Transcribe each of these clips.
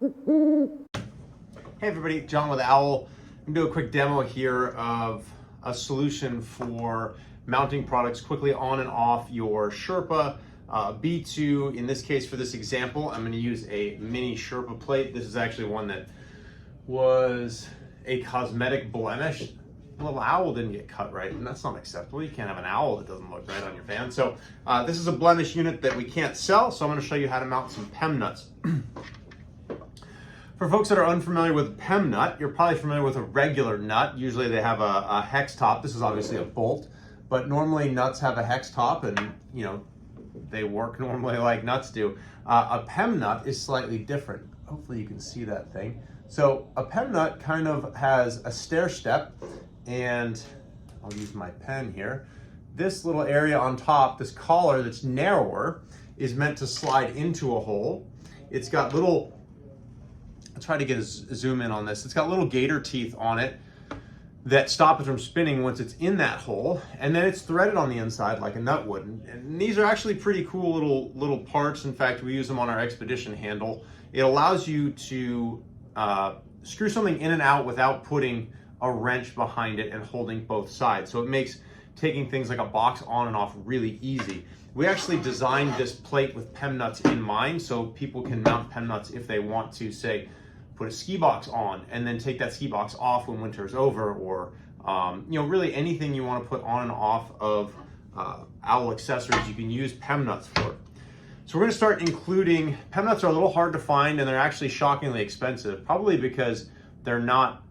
Hey everybody, John with Owl. I'm gonna do a quick demo here of a solution for mounting products quickly on and off your Sherpa B2. In this case, for this example, I'm gonna use a mini Sherpa plate. This is actually one that was a cosmetic blemish. The little owl didn't get cut right, and that's not acceptable. You can't have an owl that doesn't look right on your fan. So this is a blemish unit that we can't sell, so I'm gonna show you how to mount some PEM nuts. For folks that are unfamiliar with PEM nut, you're probably familiar with a regular nut. Usually they have a hex top. This is obviously a bolt, but normally nuts have a hex top, and you know they work normally like nuts do. A PEM nut is slightly different. Hopefully you can see that thing. So a PEM nut kind of has a stair step, and I'll use my pen here. This little area on top, this collar that's narrower, is meant to slide into a hole. It's got little, I'll try to get a zoom in on this. It's got little gator teeth on it that stop it from spinning once it's in that hole, and then it's threaded on the inside like a nut would. And these are actually pretty cool little parts. In fact, we use them on our Expedition handle. It allows you to screw something in and out without putting a wrench behind it and holding both sides. So it makes taking things like a box on and off really easy. We actually designed this plate with PEM nuts in mind, so people can mount PEM nuts if they want to, say, put a ski box on and then take that ski box off when winter is over, or you know, really anything you want to put on and off of Owl accessories, you can use PEM nuts for. So we're going to start including, PEM nuts are a little hard to find, and they're actually shockingly expensive, probably because they're not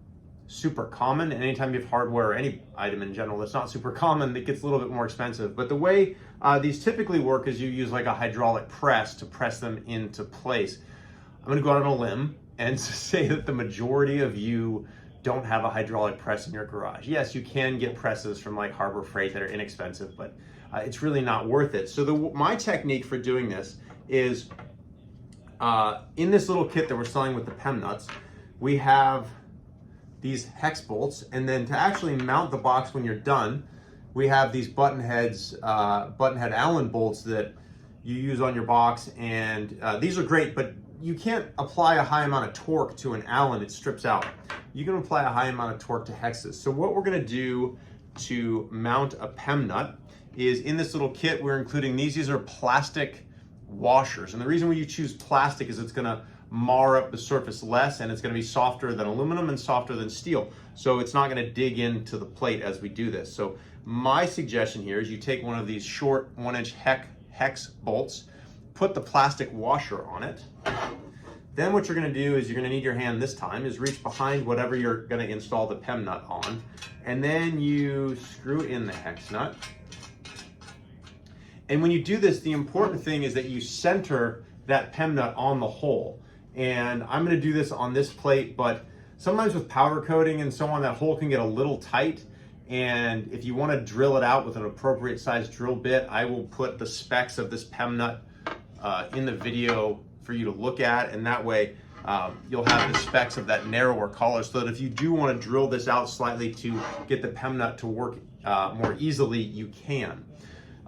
super common. And anytime you have hardware or any item in general that's not super common, it gets a little bit more expensive. But the way these typically work is you use like a hydraulic press to press them into place. I'm going to go out on a limb and say that the majority of you don't have a hydraulic press in your garage. Yes, you can get presses from like Harbor Freight that are inexpensive, but it's really not worth it. So my technique for doing this is in this little kit that we're selling with the PEM nuts, we have these hex bolts, and then to actually mount the box when you're done, we have these button head Allen bolts that you use on your box, and these are great, but you can't apply a high amount of torque to an Allen, it strips out. You can apply a high amount of torque to hexes. So what we're gonna do to mount a PEM nut is, in this little kit, we're including these are plastic washers. And the reason you choose plastic is it's gonna mar up the surface less, and it's going to be softer than aluminum and softer than steel. So it's not going to dig into the plate as we do this. So my suggestion here is you take one of these short 1-inch hex bolts, put the plastic washer on it. Then what you're going to do is, you're going to need your hand this time, is reach behind whatever you're going to install the PEM nut on, and then you screw in the hex nut. And when you do this, the important thing is that you center that PEM nut on the hole. And I'm going to do this on this plate, but sometimes with powder coating and so on, that hole can get a little tight. And if you want to drill it out with an appropriate size drill bit, I will put the specs of this PEM nut in the video for you to look at. And that way you'll have the specs of that narrower collar, so that if you do want to drill this out slightly to get the PEM nut to work more easily, you can.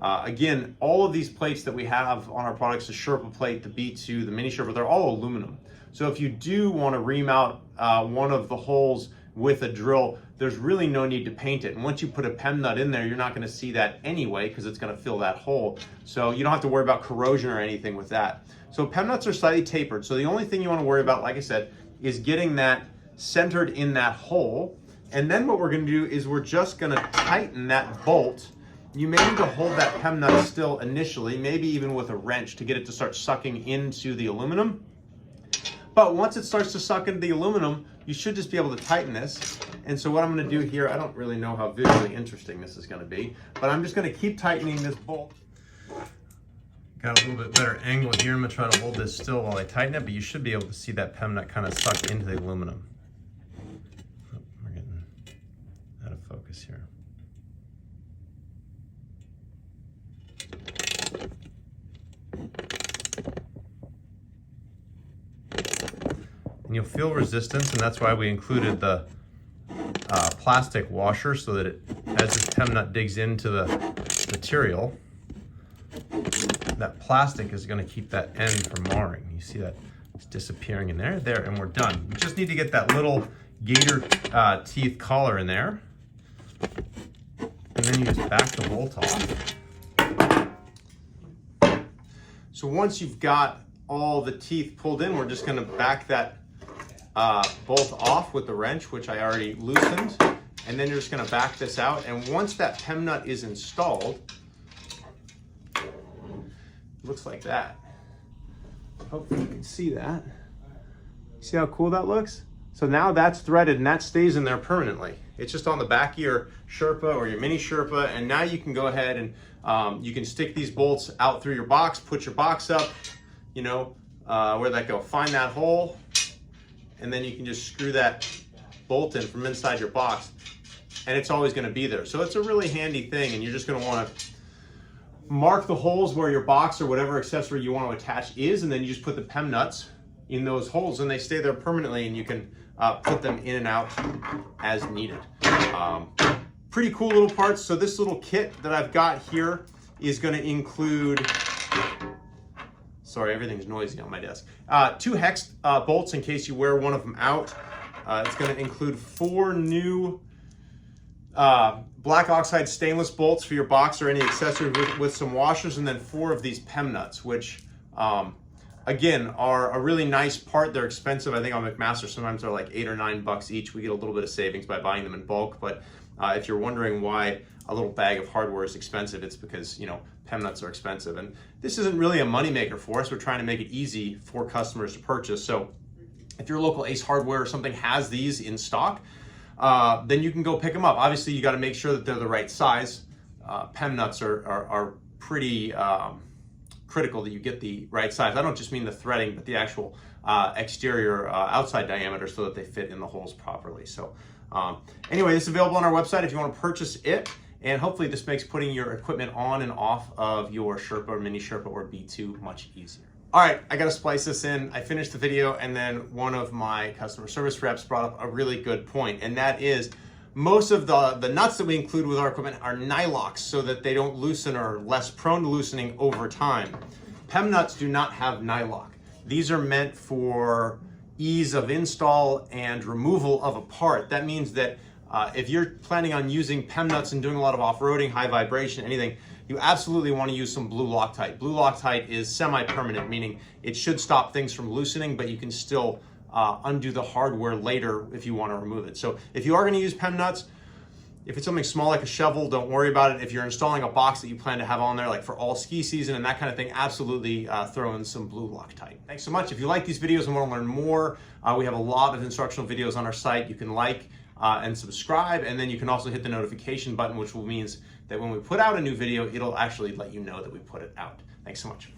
Again, all of these plates that we have on our products, the Sherpa plate, the B2, the mini Sherpa, they're all aluminum. So if you do want to remount one of the holes with a drill, there's really no need to paint it. And once you put a PEM nut in there, you're not going to see that anyway, because it's going to fill that hole. So you don't have to worry about corrosion or anything with that. So PEM nuts are slightly tapered. So the only thing you want to worry about, like I said, is getting that centered in that hole. And then what we're going to do is we're just going to tighten that bolt. You may need to hold that PEM nut still initially, maybe even with a wrench, to get it to start sucking into the aluminum. But once it starts to suck into the aluminum, you should just be able to tighten this. And so what I'm going to do here, I don't really know how visually interesting this is going to be, but I'm just going to keep tightening this bolt. Got a little bit better angle here. I'm going to try to hold this still while I tighten it, but you should be able to see that PEM nut kind of suck into the aluminum. Oh, we're getting out of focus here. And you'll feel resistance, and that's why we included the plastic washer, so that as this PEM nut digs into the material, that plastic is going to keep that end from marring. You see that It's disappearing in there. There, and we're done. We just need to get that little gator teeth collar in there. And then you just back the bolt off. So once you've got all the teeth pulled in, we're just gonna back that bolt off with the wrench, which I already loosened. And then you're just gonna back this out. And once that PEM nut is installed, it looks like that. Hopefully you can see that. See how cool that looks? So now that's threaded and that stays in there permanently. It's just on the back of your Sherpa or your mini Sherpa, and now you can go ahead and you can stick these bolts out through your box, put your box up, you know, where'd that go? Find that hole, and then you can just screw that bolt in from inside your box, and it's always gonna be there. So it's a really handy thing, and you're just gonna wanna mark the holes where your box or whatever accessory you want to attach is, and then you just put the PEM nuts in those holes and they stay there permanently, and you can put them in and out as needed. Pretty cool little parts. So this little kit that I've got here is going to include, sorry, everything's noisy on my desk, 2 hex bolts in case you wear one of them out. It's going to include 4 new black oxide stainless bolts for your box or any accessory with some washers, and then 4 of these PEM nuts, which again are a really nice part. They're expensive. I think on McMaster sometimes they're like $8 or $9 each. We get a little bit of savings by buying them in bulk, but if you're wondering why a little bag of hardware is expensive, it's because, you know, PEM nuts are expensive, and this isn't really a moneymaker for us. We're trying to make it easy for customers to purchase. So if your local Ace Hardware or something has these in stock, then you can go pick them up. Obviously, you got to make sure that they're the right size. PEM nuts are pretty critical that you get the right size. I don't just mean the threading, but the actual exterior outside diameter, so that they fit in the holes properly. So anyway, this is available on our website if you want to purchase it. And hopefully this makes putting your equipment on and off of your Sherpa or mini Sherpa or B2 much easier. All right, I gotta splice this in. I finished the video, and then one of my customer service reps brought up a really good point, and that is most of the nuts that we include with our equipment are nylocks, so that they don't loosen or are less prone to loosening over time. PEM nuts do not have nylock. These are meant for ease of install and removal of a part. That means that if you're planning on using PEM nuts and doing a lot of off-roading, high vibration, anything, you absolutely want to use some blue Loctite. Blue Loctite is semi-permanent, meaning it should stop things from loosening, but you can still undo the hardware later if you want to remove it. So if you are going to use PEM nuts, if it's something small like a shovel, don't worry about it. If you're installing a box that you plan to have on there, like for all ski season and that kind of thing, absolutely throw in some blue Loctite. Thanks so much. If you like these videos and want to learn more, we have a lot of instructional videos on our site. You can like and subscribe, and then you can also hit the notification button, which means that when we put out a new video, it'll actually let you know that we put it out. Thanks so much.